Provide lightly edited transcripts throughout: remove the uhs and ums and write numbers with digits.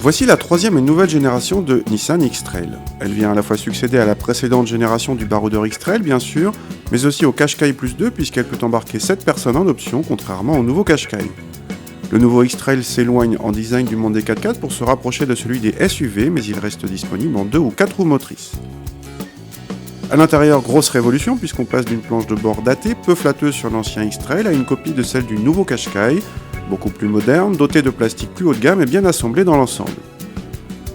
Voici la troisième et nouvelle génération de Nissan X-Trail. Elle vient à la fois succéder à la précédente génération du baroudeur X-Trail bien sûr, mais aussi au Qashqai Plus 2 puisqu'elle peut embarquer 7 personnes en option contrairement au nouveau Qashqai. Le nouveau X-Trail s'éloigne en design du monde des 4x4 pour se rapprocher de celui des SUV, mais il reste disponible en 2 ou 4 roues motrices. A l'intérieur, grosse révolution puisqu'on passe d'une planche de bord datée, peu flatteuse sur l'ancien X-Trail à une copie de celle du nouveau Qashqai, beaucoup plus moderne, dotée de plastique plus haut de gamme et bien assemblée dans l'ensemble.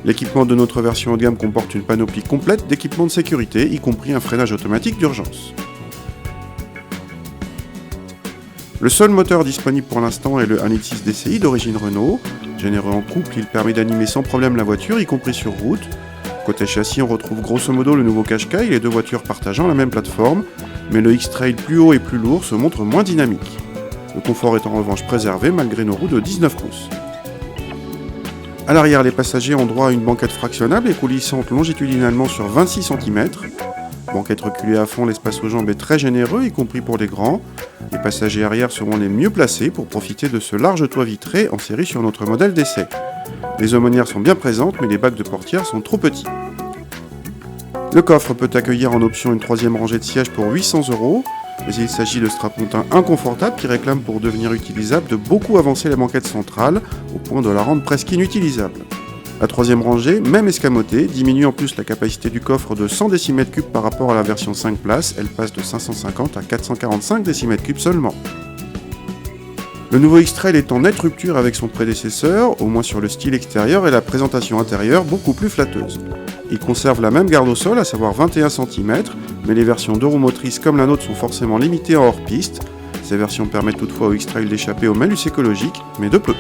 L'équipement de notre version haut de gamme comporte une panoplie complète d'équipements de sécurité, y compris un freinage automatique d'urgence. Le seul moteur disponible pour l'instant est le 1.6 DCI d'origine Renault. Généreux en couple, il permet d'animer sans problème la voiture, y compris sur route. Côté châssis, on retrouve grosso modo le nouveau Qashqai, les deux voitures partageant la même plateforme, mais le X-Trail plus haut et plus lourd se montre moins dynamique. Le confort est en revanche préservé malgré nos roues de 19 pouces. A l'arrière, les passagers ont droit à une banquette fractionnable et coulissante longitudinalement sur 26 cm. Banquette reculée à fond, l'espace aux jambes est très généreux, y compris pour les grands. Les passagers arrière seront les mieux placés pour profiter de ce large toit vitré en série sur notre modèle d'essai. Les aumônières sont bien présentes, mais les bacs de portière sont trop petits. Le coffre peut accueillir en option une troisième rangée de sièges pour 800 €, mais il s'agit de strapontins inconfortables qui réclament pour devenir utilisables de beaucoup avancer la banquette centrale, au point de la rendre presque inutilisable. La troisième rangée, même escamotée, diminue en plus la capacité du coffre de 100 décimètres cubes par rapport à la version 5 places, elle passe de 550 à 445 décimètres cubes seulement. Le nouveau X-Trail est en nette rupture avec son prédécesseur, au moins sur le style extérieur et la présentation intérieure beaucoup plus flatteuse. Il conserve la même garde au sol, à savoir 21 cm, mais les versions 2 roues motrices comme la nôtre sont forcément limitées en hors-piste. Ces versions permettent toutefois au X-Trail d'échapper au malus écologique, mais de peu.